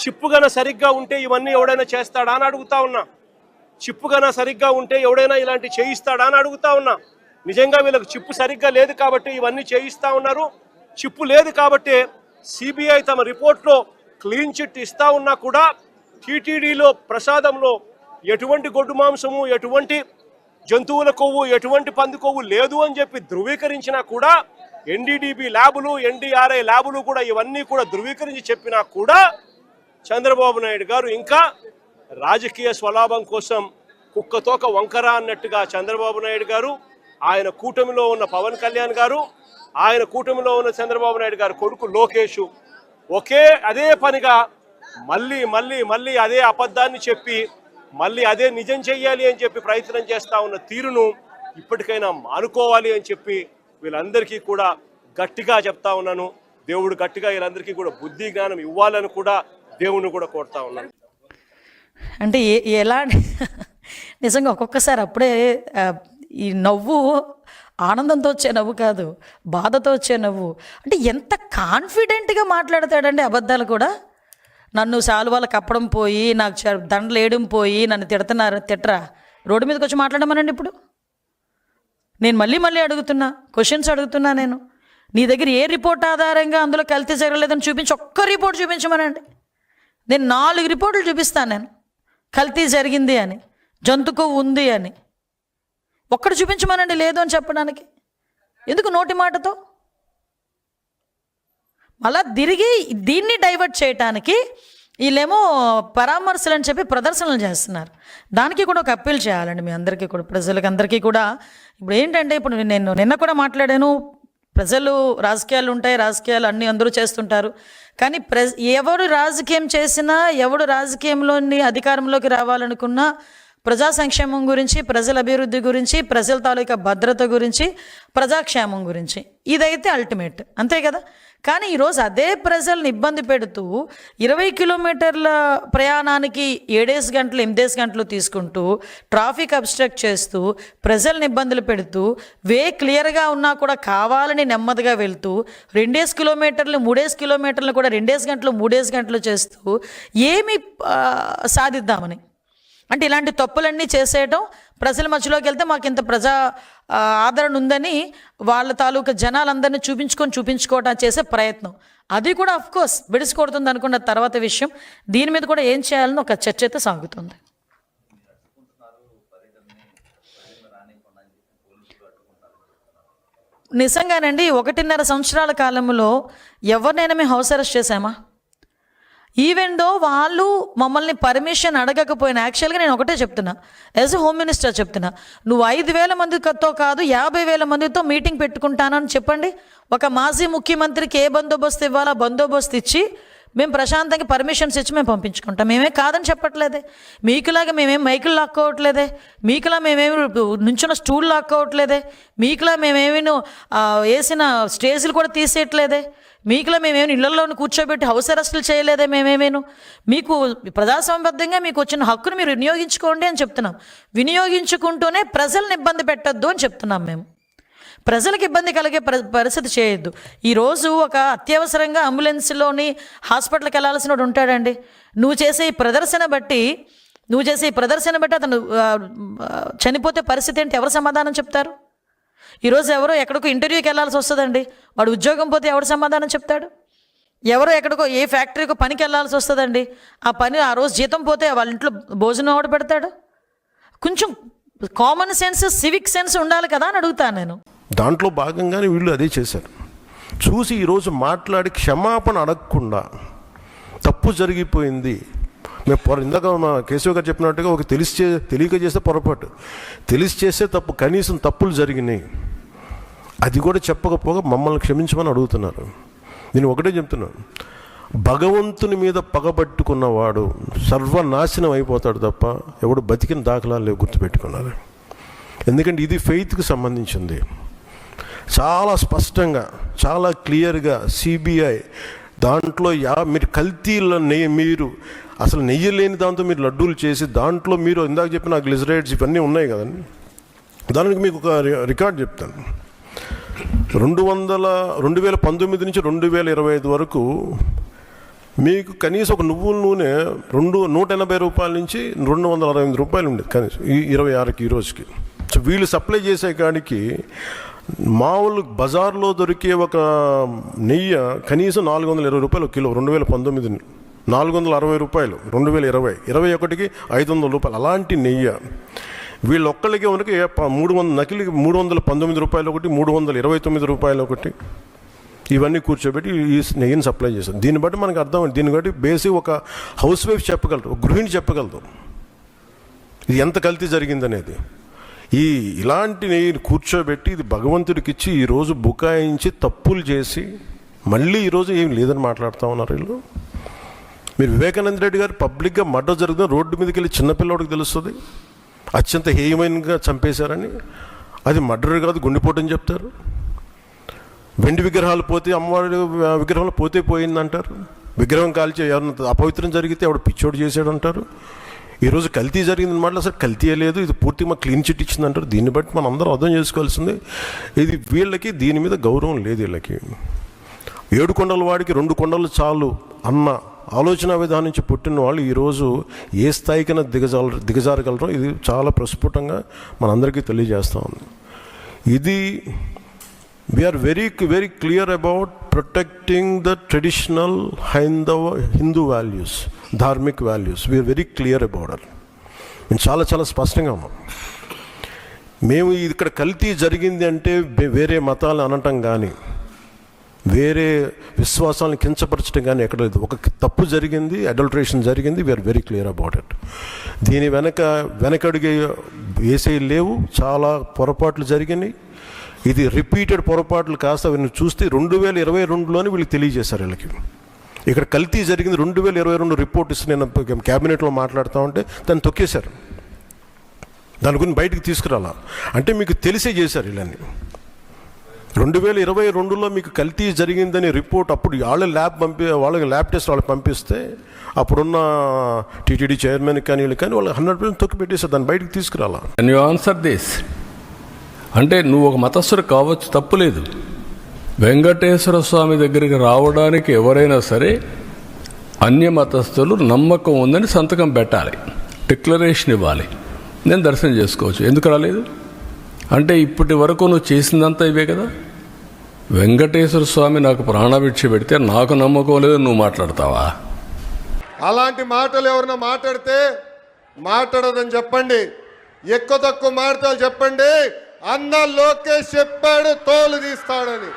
చిప్పుగన సరిగ్గా ఉంటే ఇవన్నీ ఎవడైనా చేస్తాడా అని అడుగుతా ఉన్నా. చిప్పుగన సరిగ్గా ఉంటే ఎవడైనా ఇలాంటి చేయిస్తాడా అని అడుగుతా ఉన్నా. నిజంగా వీళ్ళకి చిప్పు సరిగ్గా లేదు కాబట్టి ఇవన్నీ చేయిస్తా ఉన్నారు. చిప్పు లేదు కాబట్టి సిబిఐ తమ రిపోర్ట్లో క్లీన్ చిట్ ఇస్తా ఉన్నా కూడా టీటీడీలో ప్రసాదంలో ఎటువంటి గొడ్డు మాంసము, ఎటువంటి జంతువుల కొవ్వు, ఎటువంటి పంది కొవ్వు లేదు అని చెప్పి ధృవీకరించినా కూడా, ఎన్డీడీబీ ల్యాబులు, ఎన్డీఆర్ఐ ల్యాబులు కూడా ఇవన్నీ కూడా ధృవీకరించి చెప్పినా కూడా చంద్రబాబు నాయుడు గారు ఇంకా రాజకీయ స్వలాభం కోసం కుక్కతోక వంకర అన్నట్టుగా చంద్రబాబు నాయుడు గారు, ఆయన కూటమిలో ఉన్న పవన్ కళ్యాణ్ గారు, ఆయన కూటమిలో ఉన్న చంద్రబాబు నాయుడు గారు కొడుకు లోకేష్ అదే పనిగా మళ్ళీ మళ్ళీ మళ్ళీ అదే అబద్ధాన్ని చెప్పి మళ్ళీ అదే నిజం చెయ్యాలి అని చెప్పి ప్రయత్నం చేస్తా ఉన్న తీరును ఇప్పటికైనా మానుకోవాలి అని చెప్పి వీళ్ళందరికీ కూడా గట్టిగా చెప్తా ఉన్నాను. దేవుడు గట్టిగా వీళ్ళందరికీ కూడా బుద్ధి జ్ఞానం ఇవ్వాలని కూడా దేవుణ్ణి కూడా కోరుతా ఉన్నాను. అంటే ఎలా నిజంగా ఒక్కొక్కసారి అప్పుడే ఈ నవ్వు ఆనందంతో వచ్చే నవ్వు కాదు, బాధతో వచ్చే నవ్వు. అంటే ఎంత కాన్ఫిడెంట్గా మాట్లాడతాడండి అబద్ధాలు కూడా. నన్ను శాలువాల కప్పడం పోయి, నాకు దండలు వేయడం పోయి, నన్ను తిట్టరా, రోడ్డు మీదకి వచ్చి మాట్లాడమనండి. ఇప్పుడు నేను మళ్ళీ అడుగుతున్నా, క్వశ్చన్స్ అడుగుతున్నా. నేను నీ దగ్గర ఏ రిపోర్ట్ ఆధారంగా అందులో కల్తీ జరగలేదని చూపించి ఒక్క రిపోర్ట్ చూపించమనండి. నేను 4 రిపోర్టులు చూపిస్తాను. నేను కల్తీ జరిగింది అని, జంతుకు ఉంది అని ఒక్కడు చూపించమనండి. లేదు అని చెప్పడానికి ఎందుకు నోటి మాటతో? మళ్ళా తిరిగి దీన్ని డైవర్ట్ చేయటానికి వీళ్ళేమో పరామర్శలు అని చెప్పి ప్రదర్శనలు చేస్తున్నారు. దానికి కూడా ఒక అప్పీల్ చేయాలండి మీ అందరికీ కూడా, ప్రజలకు అందరికీ కూడా. ఇప్పుడు ఏంటంటే, ఇప్పుడు నేను నిన్న కూడా మాట్లాడాను, ప్రజలు రాజకీయాలు ఉంటాయి, రాజకీయాలు అన్నీ అందరూ చేస్తుంటారు. కానీ ఎవరు రాజకీయం చేసినా, ఎవడు రాజకీయంలోని అధికారంలోకి రావాలనుకున్నా ప్రజా సంక్షేమం గురించి, ప్రజల అభివృద్ధి గురించి, ప్రజల తాలూకా భద్రత గురించి, ప్రజాక్షేమం గురించి, ఇదైతే అల్టిమేట్, అంతే కదా. కానీ ఈరోజు అదే ప్రజల్ని ఇబ్బంది పెడుతూ 20 కిలోమీటర్ల ప్రయాణానికి 7 గంటలు 8 గంటలు తీసుకుంటూ ట్రాఫిక్ అబ్స్ట్రక్ట్ చేస్తూ ప్రజల్ని ఇబ్బందులు పెడుతూ క్లియర్గా ఉన్నా కూడా కావాలని నెమ్మదిగా వెళ్తూ 2 కిలోమీటర్లు 3 కిలోమీటర్లు కూడా 2 గంటలు 3 గంటలు చేస్తూ ఏమి సాధిద్దామని. అంటే ఇలాంటి తప్పులన్నీ చేసేయటం, ప్రజల మధ్యలోకి వెళ్తే మాకు ఇంత ప్రజా ఆదరణ ఉందని వాళ్ళ తాలూకా జనాలందరినీ చూపించుకోవటం చేసే ప్రయత్నం, అది కూడా అఫ్కోర్స్ బెడిసికొడుతుంది అనుకున్న తర్వాత విషయం. దీని మీద కూడా ఏం చేయాలని ఒక చర్చ అయితే సాగుతుంది. నిజంగానండి, 1.5 సంవత్సరాల కాలంలో ఎవరినైనా మేము హౌస్ అరెస్ట్ చేశామా? ఈవెన్ దో వాళ్ళు మమ్మల్ని పర్మిషన్ అడగకపోయినా, యాక్చువల్గా నేను ఒకటే చెప్తున్నా, యాజ్ ఎ హోమ్ మినిస్టర్ చెప్తున్నా, నువ్వు 5,000 మందితో కాదు 50,000 మందితో మీటింగ్ పెట్టుకుంటానని చెప్పండి. ఒక మాజీ ముఖ్యమంత్రికి ఏ బందోబస్తు ఇవ్వాలో బందోబస్తు ఇచ్చి మేము ప్రశాంతంగా పర్మిషన్స్ ఇచ్చి మేము పంపించుకుంటాం. మేమే కాదని చెప్పట్లేదే, మీకులాగా మేమేం మైకులు లాక్కోవట్లేదే, మీకులా మేమేమి నుంచున్న స్టూల్ లాక్కోవట్లేదే, మీకులా మేమేమి వేసిన స్టేజ్లు కూడా తీసేయట్లేదే, మీకులా మేమేమి ఇళ్లలోని కూర్చోబెట్టి హౌస్ అరెస్టులు చేయలేదే, మేమేమేను మీకు ప్రజాస్వామ్యబద్ధంగా మీకు వచ్చిన హక్కును మీరు వినియోగించుకోండి అని చెప్తున్నాం. వినియోగించుకుంటూనే ప్రజల్ని ఇబ్బంది పెట్టద్దు అని చెప్తున్నాం. మేము ప్రజలకు ఇబ్బంది కలిగే పరిస్థితి చేయొద్దు. ఈరోజు ఒక అత్యవసరంగా అంబులెన్స్లోని హాస్పిటల్కి వెళ్ళాల్సిన వాడు ఉంటాడండి. నువ్వు చేసే ఈ ప్రదర్శన బట్టి అతను చనిపోతే పరిస్థితి ఏంటి? ఎవరు సమాధానం చెప్తారు? ఈరోజు ఎవరో ఎక్కడికో ఇంటర్వ్యూకి వెళ్ళాల్సి వస్తుందండి, వాడు ఉద్యోగం పోతే ఎవరు సమాధానం చెప్తాడు? ఎవరో ఎక్కడికో ఏ ఫ్యాక్టరీకో పనికి వెళ్ళాల్సి వస్తుందండి, ఆ రోజు జీతం పోతే వాళ్ళ ఇంట్లో భోజనం ఎవడు పెడతాడు? కొంచెం కామన్ సెన్స్, సివిక్ సెన్స్ ఉండాలి కదా అని అడుగుతాను నేను. దాంట్లో భాగంగానే వీళ్ళు అదే చేశారు. చూసి ఈరోజు మాట్లాడి క్షమాపణ అడగకుండా తప్పు జరిగిపోయింది, మేము ఇందాక మా కేశవ్ గారు చెప్పినట్టుగా ఒక తెలియక చేస్తే పొరపాటు, తెలిసి చేస్తే తప్పు, కనీసం తప్పులు జరిగినాయి అది కూడా చెప్పకపోగా మమ్మల్ని క్షమించమని అడుగుతున్నారు. నేను ఒకటే చెప్తున్నాను, భగవంతుని మీద పగబట్టుకున్నవాడు సర్వనాశనం అయిపోతాడు తప్ప ఎవడు బతికిన దాఖలాలు లేవు, గుర్తుపెట్టుకున్నారు. ఎందుకంటే ఇది ఫెయిత్కి సంబంధించింది. చాలా స్పష్టంగా చాలా క్లియర్గా సిబిఐ దాంట్లో మీరు కల్తీల మీరు అసలు నెయ్యి లేని దాంతో మీరు లడ్డూలు చేసి దాంట్లో మీరు ఇందాక చెప్పిన గ్లిజరైడ్స్ ఇవన్నీ ఉన్నాయి కదండి. దానికి మీకు ఒక రికార్డ్ చెప్తాను. 2019 నుంచి 2025 వరకు మీకు కనీసం ఒక నువ్వుల నూనె 180 రూపాయల నుంచి 268 రూపాయలు ఉండేది కనీసం ఈ 26కి ఈ రోజుకి. సో వీళ్ళు సప్లై చేసే కాడికి మామూలు బజార్లో దొరికే ఒక నెయ్యి కనీసం 420 రూపాయలు కిలో. 2019 460 రూపాయలు, 2020 21కి 500 రూపాయలు. అలాంటి నెయ్యి వీళ్ళొక్కళ్ళకి మనకి 300 నకిలీ 319 రూపాయలు ఒకటి, 329 రూపాయలు ఒకటి, ఇవన్నీ కూర్చోబెట్టి ఈ నెయ్యిని సప్లై చేశారు. దీన్ని బట్టి మనకు అర్థమైంది. దీన్ని బట్టి బేసిక్ ఒక హౌస్ వైఫ్ చెప్పగలరు, ఒక గృహిణి చెప్పగలదు ఇది ఎంత కల్తీ జరిగిందనేది. ఇలాంటి నెయ్యిని కూర్చోబెట్టి ఇది భగవంతుడికి ఇచ్చి ఈరోజు బుకాయించి తప్పులు చేసి మళ్ళీ ఈరోజు ఏం లేదని మాట్లాడుతూ ఉన్నారు వీళ్ళు. మీరు వివేకానంద రెడ్డి గారు పబ్లిక్గా మర్డర్ జరుగుతుంది, రోడ్డు మీదకి వెళ్ళి చిన్నపిల్లవాడికి తెలుస్తుంది అత్యంత హేయమైనగా చంపేశారని. అది మర్డర్ కాదు, గుండెపోటు అని చెప్తారు. వెండి విగ్రహాలు పోతే, అమ్మవారి విగ్రహాలు పోతే పోయిందంటారు. విగ్రహం కాల్చి ఎవరన్నా అపవిత్రం జరిగితే ఎవడు పిచ్చోడు చేశాడు అంటారు. ఈరోజు కల్తీ జరిగింది మాట అసలు కల్తీ లేదు, ఇది పూర్తిగా క్లీన్ చిట్ ఇచ్చిందంటారు. దీన్ని బట్టి మనం అందరం అర్థం చేసుకోవాల్సింది ఇది వీళ్ళకి దీని మీద గౌరవం లేదు. వీళ్ళకి 7 కొండల వాడికి 2 కొండలు చాలు అన్న ఆలోచన విధానం నుంచి పుట్టిన వాళ్ళు ఈరోజు ఏ స్థాయికైనా దిగజారగలరో ఇది చాలా ప్రస్ఫుటంగా మనందరికీ తెలియజేస్తూ ఉంది. ఇది we are very clear about protecting the traditional Hindu values, dharmic values. We are very clear about it. మేము చాలా స్పష్టంగా ఉన్నాం. మేము ఇక్కడ కల్తీ జరిగింది అంటే వేరే మతాలను అనటం కానీ వేరే విశ్వాసాలను కించపరచడం కానీ ఎక్కడ లేదు. ఒక తప్పు జరిగింది, అడల్ట్రేషన్ జరిగింది. We are very clear about it. దీని వెనకడుగు వేసే లేవు. చాలా పొరపాట్లు జరిగినాయి. ఇది రిపీటెడ్ పొరపాట్లు కాస్త వీళ్ళని చూస్తే 2022లోనే వీళ్ళకి తెలియజేశారు. వీళ్ళకి ఇక్కడ కల్తీ జరిగింది 2022 రిపోర్ట్ ఇస్తే నేను క్యాబినెట్లో మాట్లాడుతూ ఉంటే దాన్ని తొక్కేశారు. దాని గురించి బయటికి తీసుకురాలా అంటే మీకు తెలిసే చేశారు. వీళ్ళని 2022లో మీకు కల్తీ జరిగిందని రిపోర్ట్ అప్పుడు వాళ్ళకి ల్యాబ్ టెస్ట్ వాళ్ళు పంపిస్తే అప్పుడున్న టీటీడీ చైర్మన్ కానీ వీళ్ళు కానీ వాళ్ళు 100% తొక్కి పెట్టేశారు. దాన్ని బయటికి తీసుకురాలా. Can you answer this? అంటే నువ్వు ఒక మతస్థుడు కావచ్చు, తప్పులేదు. వెంకటేశ్వర స్వామి దగ్గరికి రావడానికి ఎవరైనా సరే అన్య మతస్థులు నమ్మకం ఉందని సంతకం పెట్టాలి, డిక్లరేషన్ ఇవ్వాలి. నేను దర్శనం చేసుకోవచ్చు. ఎందుకు రాలేదు అంటే ఇప్పటి వరకు నువ్వు చేసిందంతా ఇవే కదా. వెంకటేశ్వర స్వామి నాకు ప్రాణభిక్ష పెడితే నాకు నమ్మకం లేదు, నువ్వు మాట్లాడతావా? అలాంటి మాటలు ఎవరైనా మాట్లాడితే మాట్లాడదని చెప్పండి. ఎక్కువ తక్కువ మాటలు చెప్పండి. అన్న లోకేష్ చెప్పాడు తోలు తీస్తాడని.